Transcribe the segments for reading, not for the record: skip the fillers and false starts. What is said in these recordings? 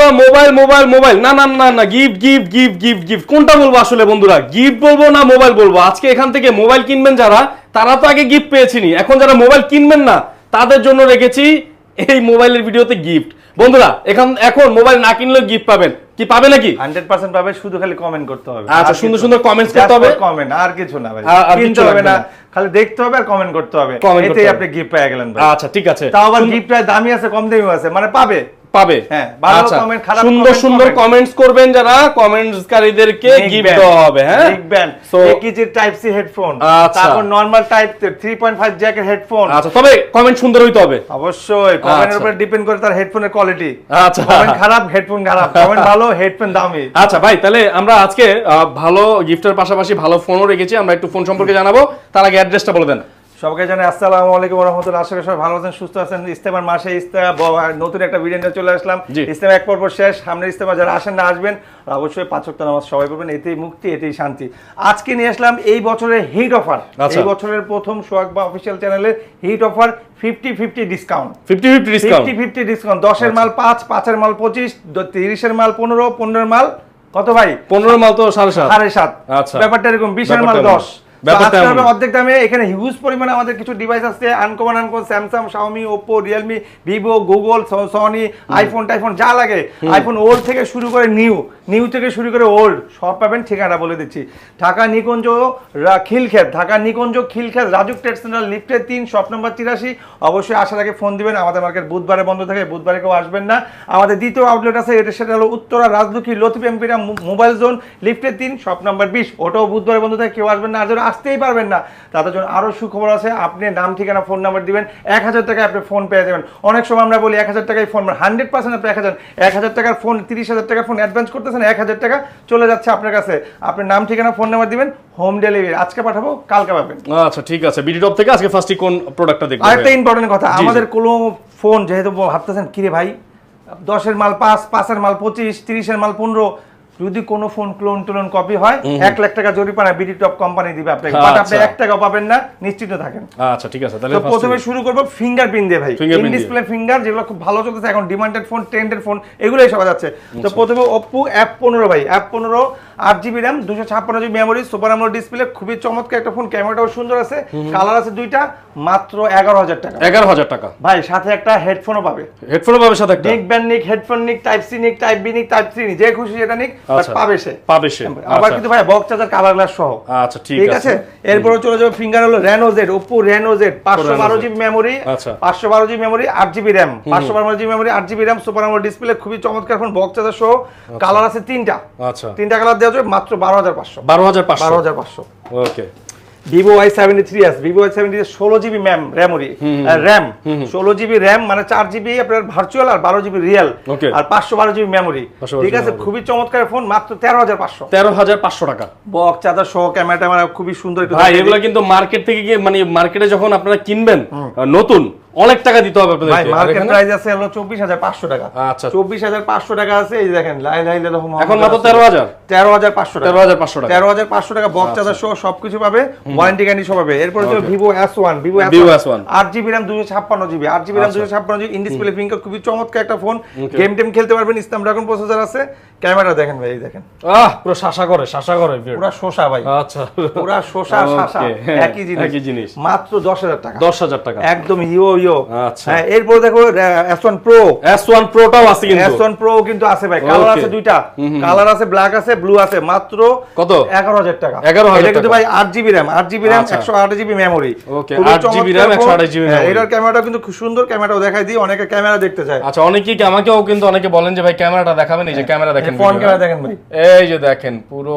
বন্ধুরা mobile mobile mobile, না না না না, gift gift gift gift gift, কোনটা বলবো আসলে বন্ধুরা? গিফট বলবো না মোবাইল বলবো? আজকে এখান থেকে মোবাইল কিনবেন যারা, তারা তো আগে গিফট পেয়েছিনি, এখন যারা মোবাইল কিনবেন না তাদের জন্য রেখেছি এই মোবাইলের ভিডিওতে গিফট। বন্ধুরা এখন মোবাইল না কিনলেও গিফট পাবেন, কি পাবে নাকি? 100% পাবে, শুধু খালি কমেন্ট করতে হবে। আচ্ছা, সুন্দর সুন্দর কমেন্টস করতে হবে, কমেন্ট, আর কিছু না ভাই, আর কিনতে কিছু হবে লাগবে না, না। খালি দেখতে হবে আর কমেন্ট করতে হবে, এতেই আপনি গিফট পেয়ে গেলেন ভাই। আচ্ছা ঠিক আছে, তাও আবার গিফটটা দামি আছে কম দামিও আছে, মানে পাবে। হ্যাঁ, ভালো কমেন্ট, খারাপ সুন্দর সুন্দর কমেন্টস করবেন যারা, কমেন্টসকারীদেরকে গিফট দেওয়া হবে। হ্যাঁ, লিখবেন একিজির টাইপ সি হেডফোন, আচ্ছা, তারপর নরমাল টাইপ 3.5 জ্যাকের হেডফোন। আচ্ছা, তবে কমেন্ট সুন্দর হইতে হবে অবশ্যই, কমেন্টের উপর ডিপেন্ড করে তার হেডফোনের কোয়ালিটি। আচ্ছা, কমেন্ট খারাপ হেডফোন খারাপ, কমেন্ট ভালো হেডফোন দামি। আচ্ছা ভাই, তাহলে আমরা আজকে ভালো গিফটের পাশাপাশি ভালো ফোনও রেখেছি, আমরা একটু ফোন সম্পর্কে জানাবো, তার আগে অ্যাড্রেসটা বলে দেন। সবাইকে জানাই আসসালামু আলাইকুম ওয়া রাহমাতুল্লাহি, আশা করি সবাই ভালো আছেন, সুস্থ আছেন। ইস্তেমার মাসে নতুন একটা ভিডিও নিয়ে চলে আসলাম। ইস্তেমা এক পর্ব শেষ, সামনের ইস্তেমা যারা আসেন না আসবেন, অবশ্যই 5 ওয়াক্ত নামাজ সবাই পড়বেন, এতেই মুক্তি এতেই শান্তি। আজকে নিয়ে আসলাম এই বছরের হিট অফার, এই বছরের প্রথম সোহাগ বা অফিশিয়াল চ্যানেলের হিট অফার, 50-50 ডিসকাউন্ট। 50-50 ডিসকাউন্ট, 10 এর মাল 5, 5 এর মাল 25, 30 এর মাল 15, 15 এর মাল কত ভাই? 15 এর মাল তো 7.5। 7.5। আচ্ছা, ব্যাপারটা এরকম, 20 এর মাল 10। অর্ধেক দামে এখানে হিউজ পরিমাণে আমাদের কিছু ডিভাইস আছে, uncommon Samsung, Xiaomi, Oppo, Realme, Vivo, Google, Sony, iPhone টাইফোন যা লাগে, আইফোন ওল্ড থেকে শুরু করে নিউ থেকে শুরু করে ওল্ড সব পাবেন। ঠিকানা বলে দিচ্ছি, ঢাকা নিকুঞ্জ খিলক্ষেত, ঢাকা নিকুঞ্জ খিলক্ষেত, রাজুক ট্রেড সেন্টার লিফটের 3, শপ নম্বর 83। অবশ্যই আসার আগে ফোন দিবেন, আমাদের মার্কেট বুধবারে বন্ধ থাকে, বুধবারে কেউ আসবেন না। আমাদের দ্বিতীয় আউটলেট আছে, এটা সেটা হলো উত্তরা রাজলক্ষ্মী লতিফ এমপিরা মোবাইল জোন লিফটের 3, শপ নম্বর 20, ওটাও বুধবারে বন্ধ থাকে, কেউ আসবেন না। আর আসতেই পারবেন না তাদের জন্য আরো সুখবর আছে, আপনি নাম ঠিকানা ফোন নাম্বার দিবেন, 1000 টাকায় আপনি ফোন পেয়ে যাবেন। অনেক সময় আমরা বলি 1000 টাকায় ফোন, 100% আপনি 1000 টাকার ফোন, 30,000 টাকার ফোন অ্যাডভান্স করতেছেন, 1000 টাকা চলে যাচ্ছে আপনার কাছে, আপনি নাম ঠিকানা ফোন নাম্বার দিবেন, হোম ডেলিভারি আজকে পাঠাবো কালকে পাবেন। আচ্ছা ঠিক আছে, বিডি টপ থেকে আজকে ফার্স্টলি কোন প্রোডাক্টটা দেখব? আরেকটা ইম্পর্টেন্ট কথা, আমাদের কোনো ফোন যেহেতু ভাবতেছেন কিরে ভাই 10 এর মাল 5, 5 এর মাল 25, 30 এর মাল 15, যদি কোনো ফোন ক্লোন টোলন কপি হয় 1 লাখ টাকা জরিমানা বিডি টপ কোম্পানি দিবে আপনাকে, বাট আপনি 1 টাকা পাবেন না, নিশ্চিত থাকেন। আচ্ছা ঠিক আছে, তাহলে প্রথমে শুরু করব ফিঙ্গারপ্রিন্ট দিয়ে ভাই, ইন ডিসপ্লে ফিঙ্গার, যেগুলো খুব ভালো চলতেছে এখন, ডিমান্ডেড ফোন, ট্রেন্ডেড ফোন, এগুলোই সবাই যাচ্ছে। তো প্রথমে Oppo F15 ভাই, F15 8GB RAM, 256GB memory, super AMOLED display, খুবই চমৎকার একটা ফোন, ক্যামেরাটাও সুন্দর আছে, কালার আছে দুইটা, মাত্র 11,000 টাকা। 11,000 টাকা ভাই, সাথে একটা হেডফোনও পাবে, হেডফোনও পাবে সাথে একটা, নিক ব্যান্ড নিক, হেডফোন নিক, টাইপ সি নিক, টাইপ বি নিক, টাইপ সি নিক, যে খুশি যেটা নিক পাবে সে। আবার কিন্তু ভাই বক্স চার্জার, কালার গ্লাস সহ। আচ্ছা ঠিক আছে, এরপরে চলে যাবে ফিঙ্গার হলো Reno Z, Oppo Reno Z, 512GB memory, 512GB memory, 8GB RAM, 512GB memory, 8GB RAM, super AMOLED display, খুবই চমৎকার ফোন, বক্স চার্জার সহ, কালার আছে 3টা। আচ্ছা, 3টা কালার দেওয়া যাবে মাত্র 12,500। 12,500। ওকে। Vivo Y73s, Vivo Y73 16GB memory, RAM 16GB RAM, মানে 4GB আপনার ভার্চুয়াল আর 12GB রিয়েল, আর 512GB মেমোরি। ঠিক আছে, খুবই চমৎকার ফোন, মাত্র 13,500। 13,500 টাকা, বক্স চার্জার সহ, ক্যামেরা খুবই সুন্দর। ভাই এগুলো কিন্তু মার্কেট থেকে গিয়ে, মানে মার্কেটে যখন আপনারা কিনবেন নতুন, অনেক টাকা দিতে হবে আপনাদের। ভাই মার্কেট প্রাইস আছে হলো 24,500 টাকা। আচ্ছা, 24,500 টাকা আছে, এই দেখেন এখন মাত্র 13,500 টাকা। 13,500 টাকা, 13,500 টাকা বক্স চার্জার সহ সবকিছু পাবে, ওয়ারেন্টি গ্যারান্টি সব পাবে। এরপর হচ্ছে Vivo S1, Vivo S1 8GB RAM, 256GB, 8GB RAM, 256GB, in display finger, খুবই চমৎকার একটা ফোন, গেম টেম খেলতে পারবেন, স্ন্যাপড্রাগন প্রসেসর আছে, ক্যামেরা দেখেন ভাই, এই দেখেন পুরো শাসা করে পুরো শোষা ভাই। আচ্ছা, পুরো শোষা শাসা একই জিনিস, মাত্র 10,000 টাকা। 10,000 টাকা একদম ইয়ো। আচ্ছা, হ্যাঁ, এরপর দেখো S1 Pro, S1 Proটাও আছে কিন্তু, S1 Pro কিন্তু আছে ভাই, কালার আছে দুইটা, কালার আছে ব্ল্যাক আছে, ব্লু আছে, মাত্র কত? 11,000 টাকা। 11,000 এটা কিন্তু ভাই 8GB RAM, 128GB মেমোরি, ওকে, 8GB RAM, 128GB মেমোরি। এটার ক্যামেরাটা কিন্তু খুব সুন্দর, ক্যামেরাটাও দেখাই দিই, অনেকে ক্যামেরা দেখতে চায়। আচ্ছা, আমাকেও কিন্তু অনেকে বলেন যে ভাই ক্যামেরাটা দেখাবেন, এই যে ক্যামেরা দেখেন, ফ্রন্ট ক্যামেরা দেখেন ভাই, এই যে দেখেন পুরো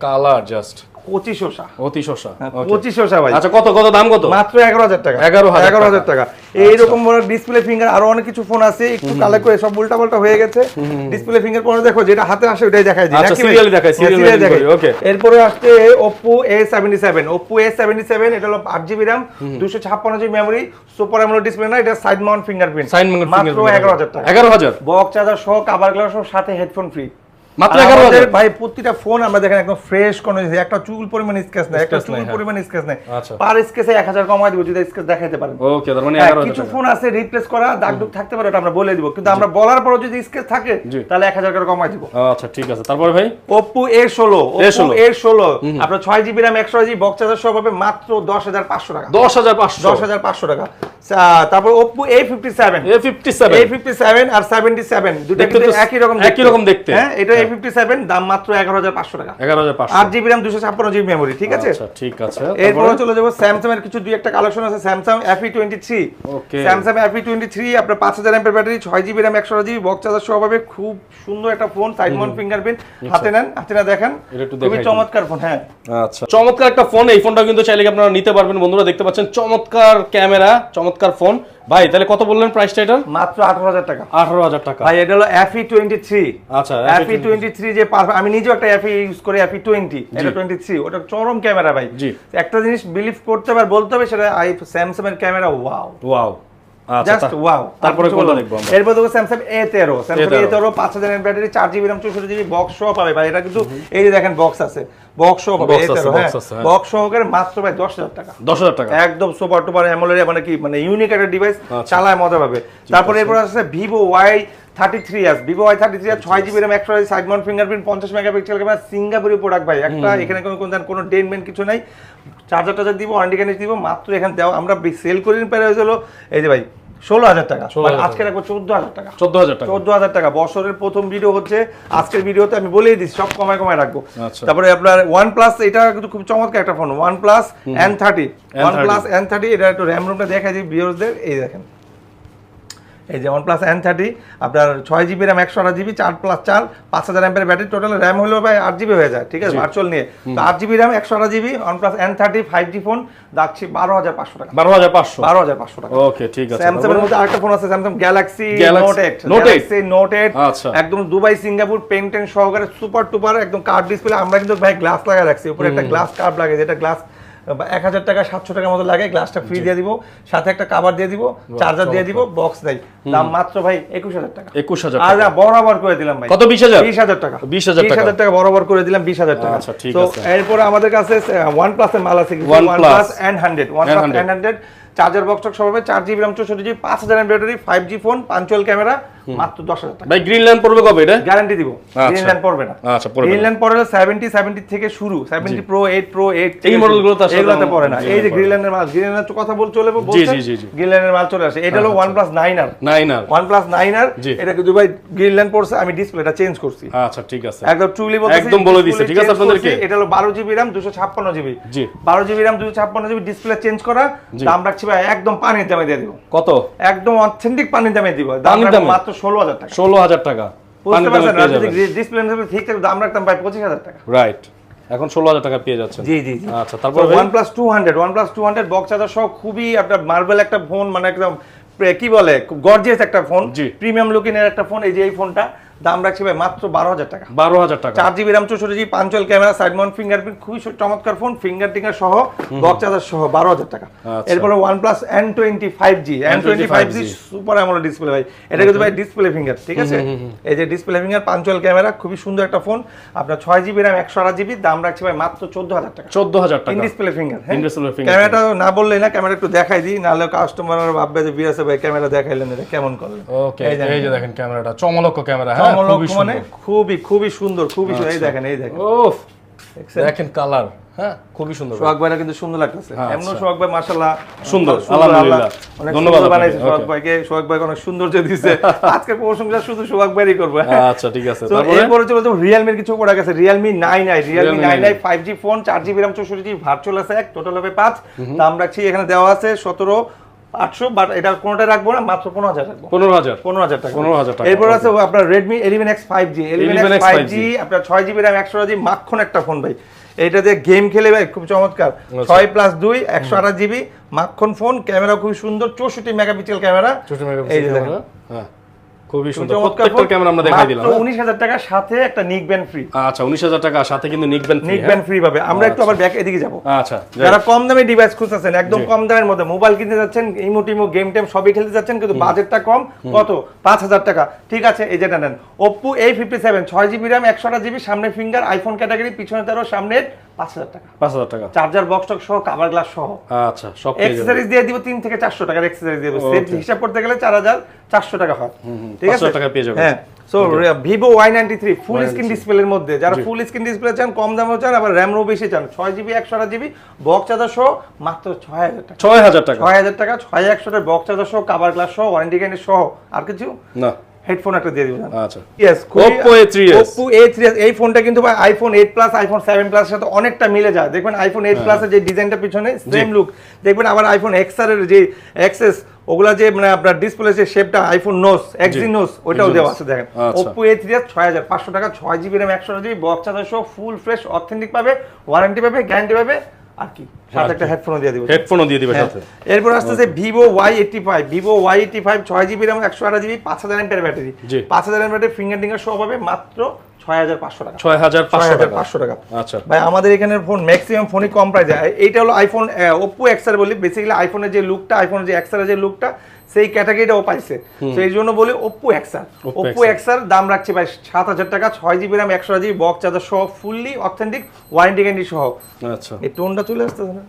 কালার জাস্ট 2500 ভাই। আচ্ছা, কত দাম কত? মাত্র 11,000 টাকা। 11,000 টাকা। এইরকম বড় ডিসপ্লে ফিঙ্গার আরো অনেক কিছু ফোন আছে, একটু কালেক্ট করে, সব উল্টাপাল্টা হয়ে গেছে। ডিসপ্লে ফিঙ্গার পরে দেখো, যেটা হাতে আসে ওটাই দেখাই দিই। আচ্ছা, সিরিয়ালি দেখাই। ওকে, এরপরে আসছে Oppo A77, এটা হলো 8GB RAM, 256GB memory, super AMOLED display না, এটা সাইড মাউন্ট ফিঙ্গারপ্রিন্ট, মাত্র 11,000 টাকা। 11,000 বক্স চার্জার সহ, কভার গ্লাস সহ, সাথে হেডফোন ফ্রি। মাত্র আর 11,000 আমাদের ভাই প্রতিটা ফোন আমরা দেখেন একদম ফ্রেশ কোনো একটা চুল পরিমাণ স্ক্র্যাচ নাই, একটা চুল পরিমাণ স্ক্র্যাচ নাই। আচ্ছা। পার স্ক্র্যাচে 1000 কমাই দিব যদি স্ক্র্যাচ দেখাইতে পারেন। ওকে, তার মানে হ্যাঁ, 11,000 কিছু টাকা। ফোন আছে রিপ্লেস করা দাগ দুগ থাকতে পারে, ওটা আমরা বলে দিব, কিন্তু আমরা বলার পরও যদি স্ক্র্যাচ থাকে জি। তাহলে 1000 টাকা কমাই দিব। আচ্ছা ঠিক আছে, তারপরে ভাই Oppo A16 আপনার 6GB RAM 128GB box charger সহ পাবে মাত্র 10,500 টাকা। 10,500 টাকা। তারপর Oppo A57 আর 77 দুটো দেখতে কিন্তু তো একই রকম দেখতে। হ্যাঁ, এটা A57 দাম মাত্র 11,500 টাকা। 11,500 8GB RAM 256GB মেমরি, ঠিক আছে? আচ্ছা ঠিক আছে। এরপর চলে যাব স্যামসাং এর কিছু দুই একটা কালেকশন আছে, স্যামসাং FE23। ওকে। স্যামসাং FE23 আপনার 5000 mAh battery, 6GB RAM 128GB box charger সহ পাবে। খুব সুন্দর একটা ফোন, সাইড মাউন্ট ফিঙ্গারপ্রিন্ট। হাতে না দেখেন, এটা একটু খুবই দেখাই চমৎকার ফোন। হ্যাঁ, আচ্ছা, চমৎকার একটা ফোন। এই ফোনটা কিন্তু চাইলে আপনারা নিতে পারবেন বন্ধুরা, দেখতে পাচ্ছেন চমৎকার ক্যামেরা, চমৎকার ফোন। ভাই তাহলে কত বললেন প্রাইসটা এটার? মাত্র 18,000 টাকা। 18,000 টাকা। ভাই এটা হলো FE23। আচ্ছা, FE23 যে আমি নিজেও একটা FE ইউজ করি, FE20, এটা 23, ওটা চরম ক্যামেরা ভাই। জি। একটা জিনিস বিলিভ করতে হবে আর বলতে হবে, সেটা স্যামসাং এর ক্যামেরা ওয়াও। আচ্ছা, জাস্ট ওয়াও। তারপরে কোনটা দেখবো আমরা? এরপর দেখো Samsung A13 5000 mAh battery, 4GB RAM 64GB box সহ পাবে ভাই। এটা কিন্তু এই যে দেখেন বক্স আছে, বক্স সহ পাবে A13। হ্যাঁ, বক্স সহকারে মাত্র ভাই 10,000 টাকা। 10,000 টাকা। একদম সুপার টুপার অ্যামোলেড, মানে ইউনিক একটা ডিভাইস, চালায় মজা পাবে। তারপর এরপর আছে Vivo Y33s 6GB RAM 128GB side mount fingerprint 50 megapixel camera, সিঙ্গাপুরি প্রোডাক্ট ভাই। একটা এখানে কোনো ডেনমেন্ট কিছু নাই, চার্জার দিব, ওয়ারেন্টি গ্যারান্টি দিব। মাত্র এখানে দেওয়া আমরা সেল করি পেরে হয়েছিল এই যে ভাই 16,000 টাকা। আজকে রাখবো 14,000 টাকা। 14,000 টাকা। বছরের প্রথম ভিডিও হচ্ছে, আজকের ভিডিওতে আমি বলেই দিচ্ছি সব কমায় রাখবো। তারপরে আপনার OnePlus, এটা কিন্তু খুব চমৎকার একটা ফোন, OnePlus N30। এটা একটু র্যাম রুমটা দেখাই দিই ভিউয়ারদের। এই দেখেন, এই যে OnePlus N30 আপনার 6GB RAM 128GB 4+4 5000 mAh battery, total RAM হলো ভাই 8GB হয়ে যায়, ঠিক আছে, ভার্চুয়াল নিয়ে। তো 8GB RAM 128GB OnePlus N30 5G phone, যাচ্ছি 12,500 টাকা। 12,500 টাকা। ওকে ঠিক আছে। স্যামসাং এর মধ্যে আরেকটা ফোন আছে, স্যামসাং Galaxy Note 8 একদম দুবাই সিঙ্গাপুর পেন্টেন সহকারে সুপার টুপার একদম কার্ভ ডিসপ্লে। আমরা কিন্তু ভাই গ্লাস লাগায় রাখছি, উপরে একটা গ্লাস কার্ভ লাগে, যেটা গ্লাস 1000 টাকা 700 টাকার মতো লাগে। গ্লাসটা ফ্রি দিয়ে দিব, সাথে একটা কভার দিয়ে দিব, চার্জার দিয়ে দিব, বক্স দেই। দাম মাত্র ভাই 21,000 টাকা। 21,000 আর বরাবর করে দিলাম ভাই। কত? 20,000? 20,000 টাকা। 20,000 টাকা বরাবর করে দিলাম, 20,000 টাকা। আচ্ছা ঠিক তো আছে। এরপর আমাদের কাছে OnePlus এর মাল আছে, OnePlus N100 চার্জার বক্স সহ পাবে, 4GB RAM 64GB 5000 mAh battery, 5G phone, punctual camera, মাত্র 10,000 টাকা। ভাই গ্রিন ল্যান্ড পড়বে কবে এটা? গ্যারান্টি দিব, গ্রিন ল্যান্ড পড়বে না। আচ্ছা, পড়বে না। গ্রিন ল্যান্ড পড়ে 70 থেকে শুরু, 70 Pro 8 Pro 8 এই মডেলগুলোতে আসলে এগুলোতে পড়ে না। এই যে গ্রিন ল্যান্ডের মাল, গ্রিন ল্যান্ডের কথা চলে বলছেন, গ্রিন ল্যান্ডের মাল চলে আসে। এটা হলো OnePlus 9R। OnePlus 9R, এটা কিন্তু ভাই গ্রিন ল্যান্ড পড়ছে, আমি ডিসপ্লেটা চেঞ্জ করছি। আচ্ছা ঠিক আছে, একদম ট্রুলি বলতেছি, একদম বলে দিছি, ঠিক আছে আপনাদেরকে। এটা হলো 12GB RAM 256GB। জি, 12GB RAM 256GB display change করা। দাম রাখছি ভাই একদম পানির দামে দিয়ে দিব। কত? একদম অথেন্টিক পানির দামে দিব। দাম রাখবো মাত্র 16,000 টাকা। 16,000 টাকা। বুঝতে পারছেন, আর যদি ডিসপ্লে ঠিক থাকে দাম রাখতাম ভাই 25,000 টাকা। রাইট, এখন 16,000 টাকা পেয়ে যাচ্ছেন। জি। আচ্ছা, তারপর OnePlus 200 বক্স চার্জার সহ খুবই আপনার মার্বেল একটা ফোন, মানে একদম কি বলে গর্জিয়াস একটা ফোন, প্রিমিয়াম লুকিং এর একটা ফোন। এই যে এই ফোনটা দাম রাখছি ভাই মাত্র 12,000 টাকা। 12,000 টাকা। 4GB RAM 64GB punctual camera, side mount fingerprint, খুবই চমৎকার ফোন, ফিঙ্গার টিঙ্গার সহ, বক্স চার্জার সহ 12,000 টাকা। এরপর OnePlus N20 5G super AMOLED display ভাই। এটা কিন্তু ভাই ডিসপ্লে ফিঙ্গার, ঠিক আছে, এই যে ডিসপ্লে ফিঙ্গার, পাঞ্চুয়াল ক্যামেরা, খুবই সুন্দর একটা ফোন। আপনার 6GB RAM 128GB, দাম রাখছি ভাই মাত্র 14,000 টাকা। 14,000 টাকা। In display finger. ফিঙ্গার ক্যামেরাটা না বললেই না, ক্যামেরা একটু দেখাই দিই, নাহলে কাস্টমার ভাববে যে বিরাসে ভাই ক্যামেরা দেখাইলেন, এটা কেমন করলেন। ওকে, এই যে দেখেন ক্যামেরাটা চমলক্ষ ক্যামেরা। হ্যাঁ, খুবই সুন্দর, খুবই সুন্দর। এই দেখেন, ওফ, দেখেন কালার, হ্যাঁ খুবই সুন্দর। সোহাগ ভাইরা কিন্তু সুন্দর লাগতেছে। এমন সোহাগ ভাই মাশাআল্লাহ সুন্দর, আলহামদুলিল্লাহ, ধন্যবাদ বানাইছে সোহাগ ভাইকে। সোহাগ ভাই অনেক সৌন্দর্য দিয়েছে। আজকে প্রশংসা শুধু সোহাগ ভাইরই করব। আচ্ছা ঠিক আছে। তারপরে এরপরে চলে যাব Realme এর কিছু প্রোডাক্ট আছে। Realme 9i 5G phone, 4GB RAM 64GB virtual আছে, এক টোটাল হবে 5। দাম রাখছি এখানে দেওয়া আছে 17,800, বাট এটা কোনটা রাখবো না, মাত্র 15,000 রাখবো। 15,000 টাকা। 15,000 টাকা। এরপর আছে আপনার Redmi 11X 5G আপনার 6GB RAM 128GB মাখন একটা ফোন ভাই। এটা দিয়ে গেম খেলে ভাই খুব চমৎকার। 6+2 128GB মাখন ফোন, ক্যামেরা খুব সুন্দর, 64 মেগাপিক্সেল ক্যামেরা। এই যে দেখেন, হ্যাঁ খুবই সুন্দর, প্রত্যেকটা ক্যামেরা আমরা দেখাই দিলাম। মাত্র 19,000 টাকার সাথে একটা নিক ব্যান্ড ফ্রি। আচ্ছা 19,000 টাকা সাথে কিন্তু নিক ব্যান্ড ফ্রি পাবে। আমরা একটু আবার ব্যাক এদিকে যাব। আচ্ছা, যারা কম দামে ডিভাইস খুঁজতেছেন, একদম কম দামের মধ্যে মোবাইল কিনতে যাচ্ছেন, ইমো টিমো গেম টেম সবই খেলতে যাচ্ছেন, কিন্তু বাজেটটা কম, কত 5,000 টাকা, ঠিক আছে এই যেটা নেন Oppo A57 6GB RAM 128GB, সামনে ফিঙ্গার, আইফোন ক্যাটাগরি, পিছনে 13, সামনে 5,000 টাকা, 5,000 টাকা, চার্জার বক্স টক সহ, কভার গ্লাস সহ। আচ্ছা সব অ্যাকসেসরিজ দিয়ে দিব 3 থেকে 400 টাকার অ্যাকসেসরিজ দিব, সেট হিসাব করতে গেলে 4,400 টাকা হয়, ঠিক আছে 500 টাকা পেয়ে যাবেন। হ্যাঁ, so Vivo Y93 full screen ডিসপ্লের মধ্যে, যারা ফুল স্ক্রিন ডিসপ্লে চান, কম দামে চান, আবার র‍্যাম রো বেশি চান, 6GB 128GB বক্স চার্জার সহ মাত্র 6,000 টাকা, 6,000 টাকা, 6,000 টাকা, 6,100 টাকা বক্স চার্জার সহ, কভার গ্লাস সহ, ওয়ারেন্টি গ্যারান্টি সহ, আর কিছু না, হেডফোন একটা দিয়ে দিবেন। আচ্ছা yes, Oppo A3s, Oppo A3s এই ফোনটা কিন্তু ভাই আইফোন 8 প্লাস, আইফোন 7 প্লাস এর সাথে অনেকটা মিলে যায়। দেখবেন আইফোন 8 প্লাস এর যে ডিজাইনটা পিছনে সেম লুক, দেখবেন আবার আইফোন XR এর যে এক্সেস, ওগুলা যে মানে আপনার ডিসপ্লে যে শেপটা আইফোন নোস, এক্সিনোস, ওটাও দেওয়া আছে দেখেন। Oppo A3s 6,500 টাকা, 6GB RAM 128GB box charger সহ, ফুল ফ্রেশ অথেন্টিক পাবে, ওয়ারেন্টি পাবে, গ্যারান্টি পাবে, আর কি সাথে একটা হেডফোনও দিয়ে দিবে, হেডফোনও দিয়ে দিবে সাথে। এরপর আসতেছে Vivo Y85 6GB RAM 128GB 5,000 mAh battery, 5,000 mAh battery, finger টিঙ্গার সহ পাবে মাত্র 6,500 টাকা, 6,500 টাকা। আচ্ছা ভাই আমাদের এখানের ফোন ম্যাক্সিমাম ফোনই কম প্রাইসে। এইটা হলো আইফোন Oppo XR বলি, বেসিক্যালি আইফোনের যে লুকটা, আইফোনের যে XR এর যে লুকটা, সেই ক্যাটাগরিটাও পাইছে, তো এই জন্য বলি Oppo XR দাম রাখছে ভাই 7,000 টাকা, 6GB RAM 128GB box charger সহ, ফুললি অথেন্টিক, ওয়ারেন্টি গ্যারান্টি সহ। আচ্ছা এই টোনটা চলে আসতেছে না?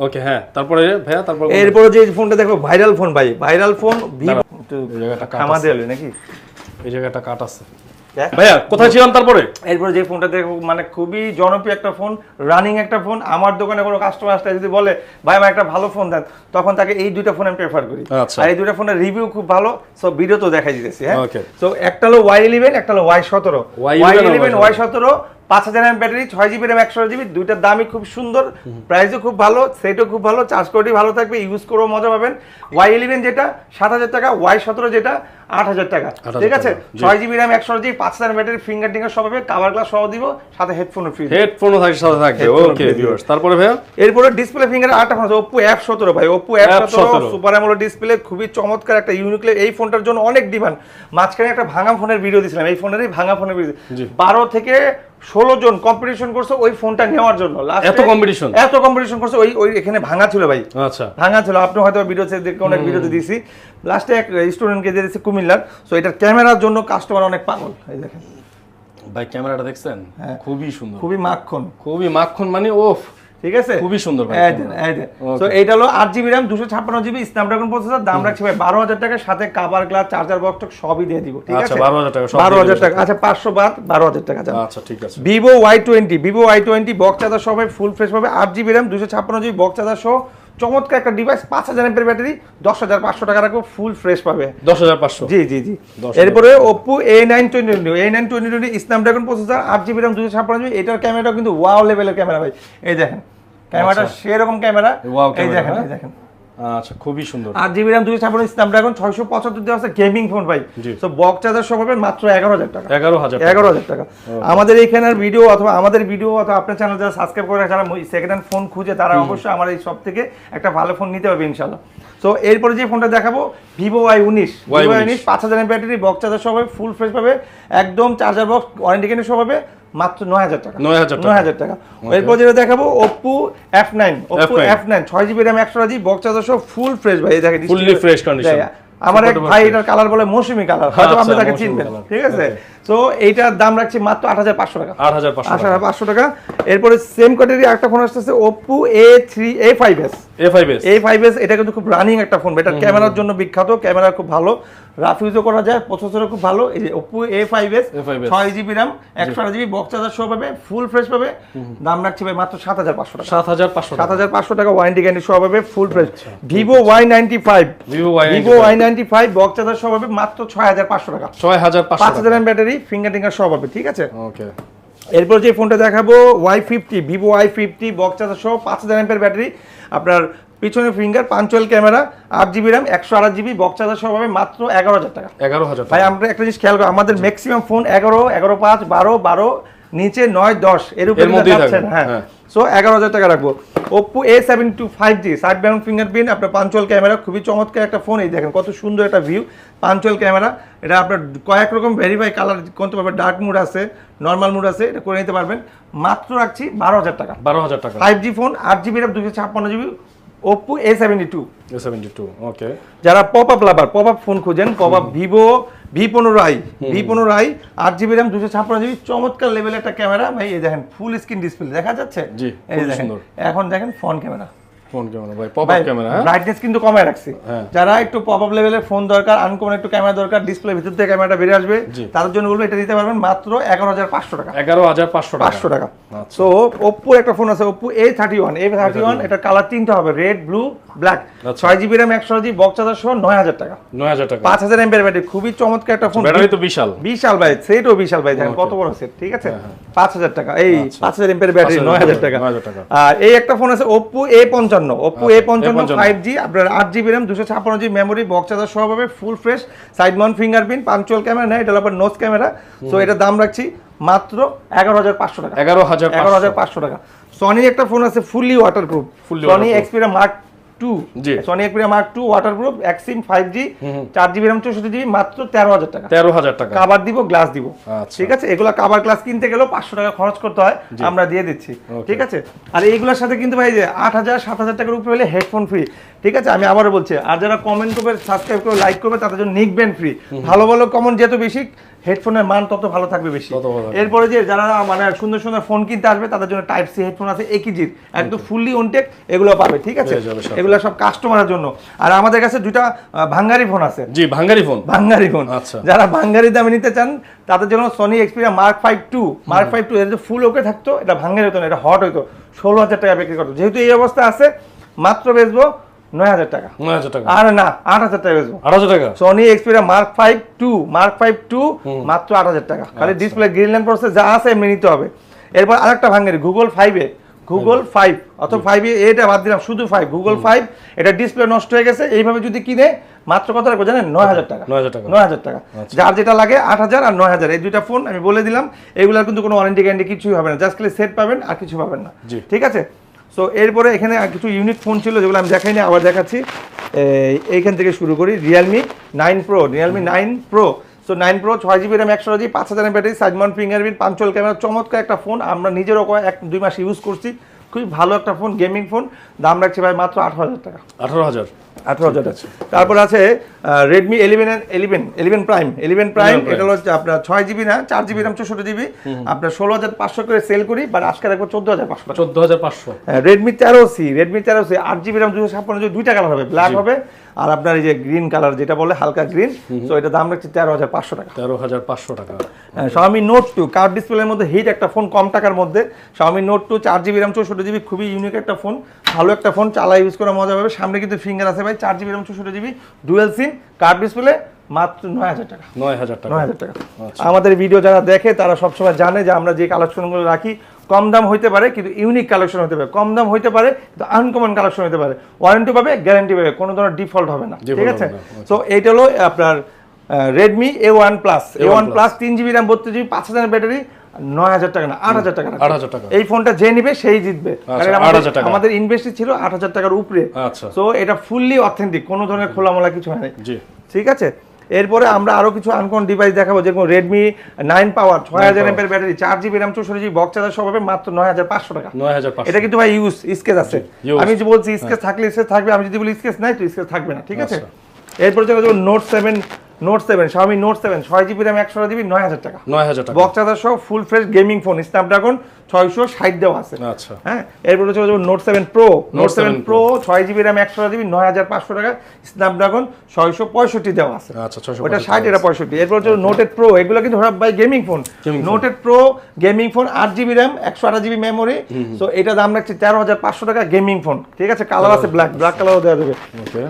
ওকে হ্যাঁ, তারপরে ভাইয়া এরপরে যে ফোনটা দেখো, ভাইরাল ফোন ভাই, ভাইরাল ফোন Vivo, আমাদের নাকি এই জায়গাটা কাট আছে ভাইয়া, কোথায় ছিলাম তারপরে? এরপর যে ফোনটা দেখো, মানে খুবই জনপ্রিয় একটা ফোন, রানিং একটা ফোন। আমার দোকানে কোনো কাস্টমার আসলে যদি বলে ভাই আমার একটা ভালো ফোন দেন, তখন তাকে এই দুইটা ফোন আমি প্রেফার করি। আর এই দুইটা ফোনের রিভিউ খুব ভালো, সো ভিডিও তো দেখাই দিতেছি। হ্যাঁ, সো একটা হলো Y11, একটা হলো Y17। Y11 Y17 5,000 mAh battery, 6GB RAM 128GB, দুইটার দামই খুব সুন্দর, প্রাইসও খুব ভালো, সেটও খুব ভালো, চার্জ কোয়ালিটি ভালো থাকবে, ইউজ করেও মজা পাবেন। Y11 যেটা 7,000 টাকা, Y17 যেটা 8,000 টাকা, ঠিক আছে 6GB RAM 128GB 5,000 mAh battery, finger টিঙ্গার সব হবে, কভার গ্লাস সহ দিব, সাথে হেডফোনও ফ্রি, হেডফোনও সাথে থাকবে। ওকে ভিউয়ার্স, তারপরে ভাইয়া এরপরে ডিসপ্লে ফিঙ্গার আরেকটা ফোন আছে Oppo F17 ভাই, Oppo F17 super AMOLED display, খুবই চমৎকার একটা ইউনিক। এই ফোনটার জন্য অনেক ডিমান্ড। মাঝখানে একটা ভাঙা ফোনের ভিডিও দিয়েছিলাম, এই ফোনেরই ভাঙা ফোনের ভিডিও, 12 থেকে 16 জন কম্পিটিশন করছে ওই ফোনটা নেওয়ার জন্য। এত কম্পিটিশন করছে, ওই এখানে ভাঙা ছিল ভাই। আচ্ছা, ভাঙা ছিল, আপনি হয়তো ভিডিওতে দেখে অনেক ভিডিওতে দিয়েছি। লাস্টে এক স্টুডেন্টকে দিয়ে দিয়েছে কুমিল্লার, সো এটা ক্যামেরার জন্য কাস্টমার অনেক পাগল। এই দেখেন ভাই, ক্যামেরাটা দেখছেন, খুবই সুন্দর, খুবই মাখন মানে ওফ, ঠিক আছে খুবই সুন্দর ভাই। সো এটা হলো 8GB RAM 256GB Snapdragon processor, দাম রাখছি ভাই 12,000 টাকা, সাথে কভার গ্লাস, চার্জার বক্স সবই দিয়ে দিব, ঠিক আছে 12,000 টাকা, 12,000 টাকা। আচ্ছা 500 বাদ 12,000 টাকা। আচ্ছা ঠিক আছে। Vivo Y20 বক্স চার্জার সহ ফুল ফ্রেশ পাবে, 8GB RAM 256GB box charger সহ, চমৎকার একটা ডিভাইস, 5,000 mAh ব্যাটারি, 10,500 টাকা রাখবো, ফুল ফ্রেশ পাবে 10,500। জি। এরপরে Oppo A920 Snapdragon processor, 8GB RAM 256GB, এটার ক্যামেরাটাও কিন্তু ওয়াও লেভেলের ক্যামেরা ভাই। এই দেখেন ক্যামেরাটা সেরকম ক্যামেরা, এই দেখেন আচ্ছা খুবই সুন্দর। 8GB RAM 256 স্ন্যাপড্রাগন 675 দেওয়া আছে, গেমিং ফোন ভাই। সো বক্স চার্জার সহ পাবেন মাত্র 11,000 টাকা, 11,000 টাকা। আমাদের এইখানের ভিডিও অথবা আপনার চ্যানেল যারা সাবস্ক্রাইব করে, যারা সেকেন্ড হ্যান্ড ফোন খুঁজে, তারা অবশ্যই আমার এই সব থেকে একটা ভালো ফোন নিতে হবে ইনশাআল্লাহ। সো এরপরে যে ফোনটা দেখাবো Vivo Y19 5,000 mAh battery, box charger সহ ফুল ফ্রেশ পাবে, একদম চার্জার বক্স, ওয়ারেন্টি গ্যারান্টি সহ পাবে, মাত্র 9,000 টাকা, 9,000 টাকা। এরপর যেটা দেখাবো Oppo F9 6GB RAM 128GB box charger সহ ফুল ফ্রেশ ভাই। দেখেন ফুললি ফ্রেশ কন্ডিশন। আমার এক ভাই এটার কালার বলে মৌসুমী কালার, হয়তো আপনি তাকে চিনবেন, ঠিক আছে। সো এইটার দাম রাখছি মাত্র 8,500 টাকা, 8,500 টাকা। এরপরে সেম ক্যাটাগরি আরেকটা ফোন আসছে Oppo A5s। এটা কিন্তু খুব রানিং একটা ফোন, এটা ক্যামেরার জন্য বিখ্যাত, ক্যামেরা খুব ভালো, রাফ ইউজও করা যায়, প্রসেসরও খুব ভালো। এই যে Oppo A5s 6GB RAM 128GB box charger সহ পাবে, ফুল ফ্রেশ পাবে, দাম রাখছি ভাই মাত্র 7,500 টাকা, 7,500 টাকা, ওয়ারেন্টি গ্যারান্টি সহ পাবে, full fresh. Vivo Y95 box charger সহ পাবে মাত্র 6,500 টাকা, 5,000 mAh ব্যাটারি, ফিঙ্গার টিঙ্গার সহ পাবে, ঠিক আছে। ওকে, এরপর যে ফোনটা দেখাবো Vivo Y50 বক্স চার্জার সহ 5,000 mAh ব্যাটারি, আপনার পিছনে finger, punctual camera, 8GB RAM 128GB box charger সহ পাবে মাত্র 11,000 টাকা। ভাই আমরা একটা জিনিস খেয়াল করি, আমাদের ম্যাক্সিমাম ফোন 11, 11.5, 12, নিচে 9-10 এর উপরে মধ্যেই যাচ্ছেন, থাকবে, হ্যাঁ হ্যাঁ। সো 11,000 টাকা রাখবো। Oppo A72 5G side mount fingerprint, আপনার পাঞ্চুয়াল ক্যামেরা, খুবই চমৎকার একটা ফোন। এই দেখেন কত সুন্দর একটা ভিউ, পাঞ্চুয়াল ক্যামেরা। এটা আপনার কয়েক রকম ভেরিফাই কালার করতে পারবেন, ডার্ক মুড আছে, নর্মাল মুড আছে, এটা করে নিতে পারবেন। মাত্র রাখছি 12,000 টাকা। 12,000 টাকা। 5G phone, 8GB RAM, 256GB, Oppo A72। ওকে। যারা পপ আপ লাভার, পপ আপ ফোন খুঁজেন, pop up Vivo V15i 8GB RAM, 256GB, চমৎকার লেভেলের একটা ক্যামেরা ভাই। এই দেখেন ফুল স্ক্রিন ডিসপ্লে দেখা যাচ্ছে, জি, এই খুব দেখেন। সুন্দর। এখন দেখেন ফোন ক্যামেরা, ফোন ক্যামেরা ভাই, পপ আপ ক্যামেরা, হ্যাঁ ব্রাইটনেস কিন্তু কমায় রাখছি। হ্যাঁ। যারা একটু পপ আপ লেভেলের ফোন দরকার, আনকমন একটু ক্যামেরা দরকার, ডিসপ্লে ভিতর থেকে ক্যামেরাটা বেরিয়ে আসবে, জি। তাদের জন্য বলবো এটা নিতে পারবেন মাত্র 11,500 টাকা। 11,500 টাকা। 500 টাকা। আচ্ছা। সো Oppo একটা ফোন আছে, Oppo A31, এটা কালার তিনটা হবে, রেড, ব্লু, ব্ল্যাক। আচ্ছা। 6GB RAM, 128GB, box charger সহ 9,000 টাকা। 9,000 টাকা। 5,000 mAh ব্যাটারি, খুবই চমৎকার একটা ফোন। ব্যাটারি তো বিশাল। বিশাল ভাই, সেটও বিশাল ভাই, দেখেন কত বড় সেট, ঠিক আছে। 5,000 টাকা, এই 5,000 mAh ব্যাটারি, 9,000 টাকা। 9,000 টাকা। আর এই একটা ফোন আছে Oppo A55 5G, আপনার 8GB RAM, 256GB memory, box charger সহ হবে, full fresh, side mount fingerprint, punctual camera নেই, এটা হলো আপনার নোজ ক্যামেরা। সো এটা দাম রাখছি মাত্র 11,500 টাকা। 11,500 টাকা। সনি একটা ফোন আছে fully waterproof, Sony Xperia Mark 2, জি। সনি Xperia Mark 2 ওয়াটারপ্রুফ, এক্সিম 5G, 4GB RAM, 64GB, মাত্র 13,000 টাকা। 13,000 টাকা। কভার দিব, গ্লাস দিব, আচ্ছা। ঠিক আছে। এগুলা কভার গ্লাস কিনতে গেলেও 500 টাকা খরচ করতে হয়, আমরা দিয়ে দিচ্ছি, ঠিক আছে। আর এইগুলোর সাথে কিন্তু ভাই যে 8,000 7,000 টাকার উপরে হলে হেডফোন ফ্রি, ঠিক আছে। আমি আবারও বলছি, আর যারা কমেন্ট করবে, সাবস্ক্রাইব করবে, লাইক করবে, তাদের জন্য নিক ব্যান্ড ফ্রি। ভালো ভালো কমেন্ট যত বেশি, হেডফোনের মান তত ভালো থাকবে বেশি। এরপরে যে যারা মানে সুন্দর সুন্দর ফোন কিনতে আসবে, তাদের জন্য টাইপ সি হেডফোন আছে 1 একদম ফুললি অনটেক, এগুলো পাবে, ঠিক আছে। এগুলো সব কাস্টমারের জন্য। আর আমাদের কাছে দুইটা ভাঙ্গারি ফোন আছে। জি, ভাঙ্গারি ফোন। আচ্ছা। যারা ভাঙ্গারি দামে নিতে চান, তাদের জন্য সনি Xperia Mark 5 এর যে ফুল ওকে থাকতো, এটা ভাঙ্গারি হতো না, এটা হট হইতো, 16,000 টাকা বিক্রি করতো। যেহেতু এই অবস্থা আছে, মাত্র বেচবো 9,000 টাকা। 9,000 টাকা। আর না, 8,000 টাকা বেচবো। 8,000 টাকা। সনি Xperia Mark 5 মাত্র 8,000 টাকা। খালি ডিসপ্লে, গ্রিন ল্যাম্প প্রসেস যা আছে এমনি নিতে হবে। এরপর আরেকটা ভাঙ্গারি Google 5 অথবা 5 এটা বাদ দিলাম, শুধু 5 Google 5, এটা ডিসপ্লে নষ্ট হয়ে গেছে। এইভাবে যদি কিনে মাত্র কত রাখবো জানেন? 9,000 টাকা। 9,000 টাকা। যার যেটা লাগে 8,000 আর 9,000, এই দুইটা ফোন আমি বলে দিলাম। এগুলার কিন্তু কোনো ওয়ারেন্টি গ্যারান্টি কিছুই হবে না, জাস্ট খালি সেট পাবেন আর কিছু পাবেন না, ঠিক আছে। সো এরপরে এখানে কিছু ইউনিক ফোন ছিল যেগুলো আমি দেখাইনি, আবার দেখাচ্ছি। এইখান থেকে শুরু করি, Realme 9 Pro। So 9 Pro 6GB RAM, 128GB, 5,000 mAh battery, side mount fingerprint, punctual camera, চমৎকার একটা ফোন। আমরা নিজেরও 1-2 মাস ইউজ করছি, খুবই ভালো একটা ফোন, গেমিং ফোন। দাম রাখছি ভাই মাত্র 18,000 টাকা। 18,000। তারপর আছে Redmi 11 Prime। এটা হলো আপনার 6GB না, 4GB RAM, 64GB, আপনার 16,500 করে সেল করি, বাট আজকে রাখবো 14,500। 14,500। Redmi 13C 8GB RAM, 256GB, দুইটা কালার হবে, ব্ল্যাক হবে আর আপনার এই যে গ্রিন কালার যেটা বলে হালকা গ্রিন। সো এটা দাম রাখছি 13,500 টাকা। 13,500 টাকা। Xiaomi Note 2 কার্ভ ডিসপ্লের মধ্যে হিট একটা ফোন, কম টাকার মধ্যে। Xiaomi Note 2 4GB RAM, 64GB, খুবই ইউনিক একটা ফোন, ভালো একটা ফোন, চালা ইউজ করা মজা পাবে। সামনে কিন্তু ফিঙ্গার আছে ভাই, 4GB RAM, 64GB, dual SIM, curve display, মাত্র 9,000 টাকা। 9,000 টাকা। আমাদের ভিডিও যারা দেখে তারা সবসময় জানে যে আমরা যে কালেকশনগুলো রাখি কম দাম হইতে পারে, কিন্তু ইউনিক কালেকশন হতে পারে, কম দাম হইতে পারে কিন্তু আনকমন কালেকশন হতে পারে, ওয়ারেন্টি পাবে, গ্যারান্টি পাবে, কোনো ধরনের ডিফল্ট হবে না, ঠিক আছে। সো এইটা হলো আপনার Redmi A1 Plus 3GB RAM, 32GB, 5,000 battery, 9,000 টাকা না, 8,000 টাকা। 8,000 টাকা। এই ফোনটা যে নিবে সেই জিতবে। আমাদের ইনভেস্ট ছিল 8,000 টাকার উপরে। সো এটা ফুললি অথেন্টিক, কোনো ধরনের খোলামোলা কিছু হয় না, ঠিক আছে। এরপরে আমরা আরো কিছু আনকমন ডিভাইস দেখাবো, যেরকম Redmi 9 Power 6,000 mAh battery, 4GB RAM, 64GB, box charger সহ পাবে, মাত্র 9,500 টাকা। 9,500। এটা কিন্তু ভাই স্কেচ আছে, আমি যে বলছি স্কেচ থাকলে স্কেচ থাকবে, আমি যদি বলি স্কেচ নাই তো স্কেচ থাকবে না, ঠিক আছে। এরপরে চলে যাবো Note 7 Xiaomi Note 7 6GB RAM, 128GB, 9,000 টাকা। 9,000 টাকা। বক্স চার্জার সহ full fresh gaming phone, Snapdragon 660 দেওয়া আছে। আচ্ছা, হ্যাঁ। এরপরে চলে যাবো Note 7 Pro 6GB RAM, 128GB, 9,500 টাকা, স্ন্যাপড্রাগন 665 দেওয়া আছে। আচ্ছা, ওটা 60, এটা 65। এরপর হচ্ছে Note Pro, এগুলো কিন্তু সব ভাই gaming phone. Note Pro gaming phone, 8GB RAM, 128GB memory. So এটা দাম রাখছি 13,500 টাকা, গেমিং ফোন, ঠিক আছে। কালার আছে ব্ল্যাক কালারও দেওয়া যাবে।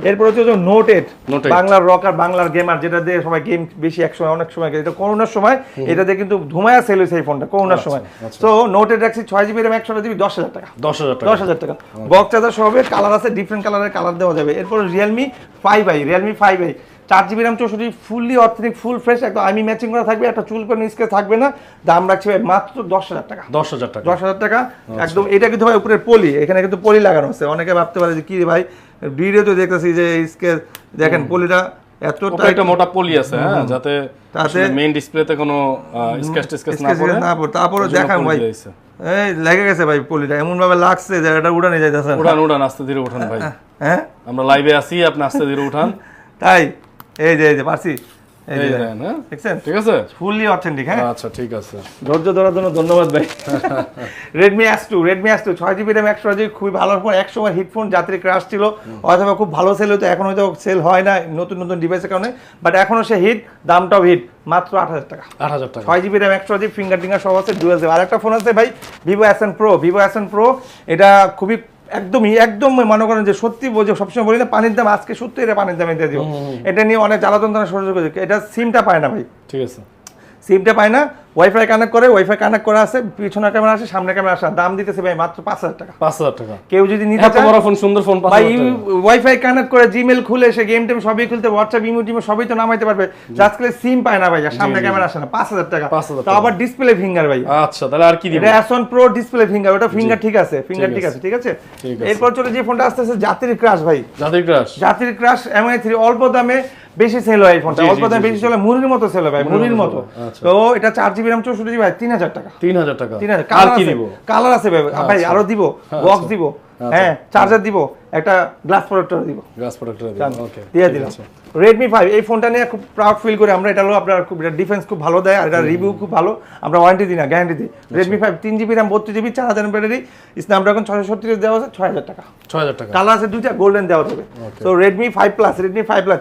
এরপর হচ্ছে Note 8 বাংলার রকার, বাংলার গেমার, যেটা দিয়ে সবাই গেম বেশি একসময় অনেক সময়, এটা করোনার সময় এটা দিয়ে কিন্তু ধুমায়া সেল হয়েছে এই ফোনটা করোনার সময়। সো Note 8 রাখছি 6GB RAM, 128GB, 10,000 টাকা। 10,000 টাকা। বক্স চার্জার সহ হবে, কালার আছে, ডিফারেন্ট কালারের কালার দেওয়া যাবে। এরপর Realme 5i 4GB RAM 64 fully authentic full fresh একদম আমি ম্যাচিং করা থাকবে, একটা চুল করে স্কেচ থাকবে না। দাম রাখছি ভাই মাত্র 10,000 টাকা। 10,000 টাকা। 10,000 টাকা একদম। এটা কিন্তু ভাই উপরে পলি, এখানে কিন্তু পলি লাগানো আছে। অনেকে ভাবতে পারে যে কি রে ভাই ভিডিও তো দেখতেছি যে স্কেচ দেখেন পলিটা এতটা একটা মোটা পলি আছে, হ্যাঁ, যাতে মেইন ডিসপ্লেতে কোনো স্কেচ না পড়ে। তারপরে দেখাম ভাই এই লেগে গেছে ভাই পলিটা, এমন ভাবে লাগছে যে এটা উড়ানে যাইতেছে। উড়ান আস্তে ধীরে উঠান ভাই। হ্যাঁ আমরা লাইভে আছি, আপনি আস্তে ধীরে উঠান। তাই এই যে পারছি, এই যে দেন, হ্যাঁ দেখছেন ঠিক আছে, ফুললি অথেন্টিক। হ্যাঁ আচ্ছা ঠিক আছে, ধৈর্য ধরার জন্য ধন্যবাদ ভাই। Redmi S2 6GB RAM 128GB খুবই ভালো ফোন। এক সময় হিটফোন জাতির ক্রাশ ছিল, অথবা খুব ভালো সেল হতো, এখন হয়তো সেল হয় না নতুন নতুন ডিভাইসের কারণে, বাট এখনো সে হিট, দামটাও হিট, মাত্র 8,000 টাকা। 8,000 টাকা। 6GB RAM 128GB ফিঙ্গার টিঙ্গার সব আছে, ডুয়াল সিম। আরেকটা ফোন আছে ভাই Vivo S1 Pro, এটা খুবই একদম মনে করেন যে সত্যি বলছে, সবসময় বলি না পানির দাম, আজকে সত্যি এটা পানির দামে দিয়ে দিব। এটা নিয়ে অনেক জ্বালাতন সহ্য করে, এটা সিমটা পায় না ভাই, ঠিক আছে, সিমটা পায় না, ওয়াইফাই কানেক্ট করে, ওয়াইফাই কানেক্ট করা আছে, পিছনে ক্যামেরা আছে, সামনে ক্যামেরা আছে। দাম দিতেছে ভাই মাত্র 5,000 টাকা। 5,000 টাকা। কেউ যদি নিতে এত বড় ফোন, সুন্দর ফোন, ভাই ওয়াইফাই কানেক্ট করে জিমেল খুলে সে গেম টেম সবই খুলতে, হোয়াটসঅ্যাপ ইমো টিমো সবই তো নামাইতে পারবে। আজকাল সিম পায় না ভাই, সামনে ক্যামেরা আসে না। 5,000 টাকা। তো আবার ডিসপ্লে ফিঙ্গার ভাই। আচ্ছা তাহলে আর কি দিব? এটা S1 Pro ডিসপ্লে ফিঙ্গার, ওটা ফিঙ্গার ঠিক আছে, ফিঙ্গার ঠিক আছে, ঠিক আছে। এরপর চলে যে ফোনটা আসতেছে জাতির ক্রাশ ভাই। জাতির ক্রাশ MI 3 অল্প দামে বেশি সেল হয়। এই ফোনটা অল্প দামে বেশি চলে, মুড়ির মতো সেল হয় ভাই, মুড়ির মতো। তো এটা 4GB RAM 64GB ভাই 3,000 টাকা। 3,000 টাকা। আর কি দিব? কালার আছে ভাই, আরো দিব, বক্স দিব, হ্যাঁ চার্জার দিব, একটা গ্লাস প্রোটেক্টর দিব। ওকে দিয়ে দিলাম। Redmi 5 এই ফোনটা নিয়ে খুব প্রাউড ফিল করি আমরা। এটা হলো আপনার খুব ডিফেন্স খুব ভালো দেয়, আর এটা রিভিউ খুব ভালো। আমরা ওয়ারেন্টি দিই না, গ্যারান্টি দিই। Redmi 5 3GB RAM 32GB 4000 battery, Snapdragon 636 দেওয়া আছে 6,000 টাকা। 6,000 টাকা। কালার আছে দুইটা, গোল্ডেন দেওয়া হবে। So Redmi 5 Plus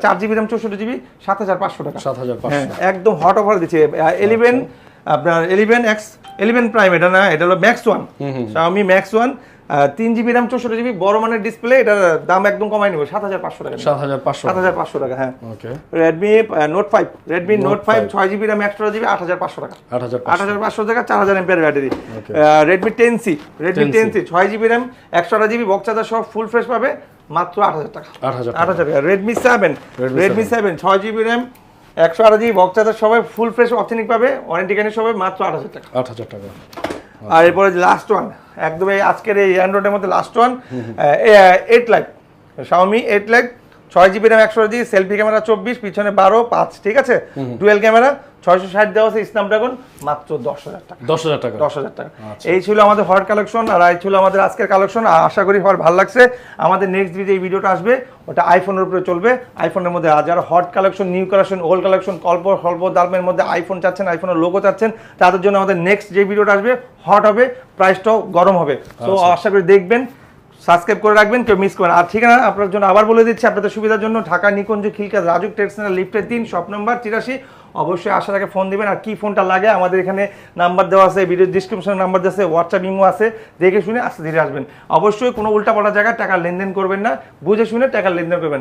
4GB RAM 64GB 7,500 টাকা। 7,500 একদম হট অফার দিচ্ছে। 11 আপনার 11X 11 Prime, এটা না, এটা হলো Max 1, Xiaomi Max 1 3GB RAM 64GB বড় মানের ডিসপ্লে। এটার দাম একদম কমাই নেব 7,500 টাকা। 7,500 টাকা। হ্যাঁ ওকে। Redmi Note 5 6GB RAM 128GB 8,500 টাকা। 8,500 টাকা, 4000 mAh battery. Redmi 10C 6GB RAM 128GB box charger সহ ফুল ফ্রেশ পাবে মাত্র 8,000 টাকা। 8,000 টাকা। Redmi 7 6GB RAM 128GB box charger সবাই ফুল ফ্রেশ অথেন্টিক পাবে, ওয়ারেন্টি গ্যারান্টি সবাই মাত্র 8,000 টাকা। 8,000 টাকা। আর এরপরে লাস্ট ওয়ান, একদম এই আজকের এই অ্যান্ড্রয়েডের মধ্যে last one, 8 lakh Xiaomi 8 lakh 6GB RAM 128GB, selfie camera 24, পিছনে 12 5, ঠিক আছে, ডুয়াল ক্যামেরা, 660 দেওয়া আছে, স্ন্যাপড্রাগন, মাত্র 10,000 টাকা। 10,000 টাকা। 10,000 টাকা। এই ছিল আমাদের হট কালেকশন, আর এই ছিল আমাদের আজকের কালেকশন। আশা করি সবার ভালো লাগছে। আমাদের নেক্সট যে ভিডিওটা আসবে ওটা আইফোনের উপরে চলবে। আইফোনের মধ্যে যারা hot collection, new collection, old collection, স্বল্প দামের মধ্যে আইফোন চাচ্ছেন, আইফোনের লোগো চাচ্ছেন, তাদের জন্য আমাদের নেক্সট যে ভিডিওটা আসবে হট হবে, প্রাইসটাও গরম হবে। তো আশা করি দেখবেন, সাবস্ক্রাইব করে রাখবেন, কেউ মিস করেন। আর ঠিকানা আপনার জন্য আবার বলে দিচ্ছি আপনাদের সুবিধার জন্য, ঢাকা নিকুঞ্জ খিলকাজ রাজুক ট্রেড সেন্টার লিফটের 3, শপ নাম্বার 83। অবশ্যই আসার আগে ফোন দিবেন। আর কি ফোনটা লাগে আমাদের এখানে নাম্বার দেওয়া আছে, ভিডিও ডিসক্রিপশনে নাম্বার দেওয়া আছে, হোয়াটসঅ্যাপ ইমো আছে, দেখে শুনে আস্তে ধীরে আসবেন। অবশ্যই কোনো উল্টাপাল্টা জায়গায় টাকা লেনদেন করবেন না, বুঝে শুনে টাকা লেনদেন করবেন।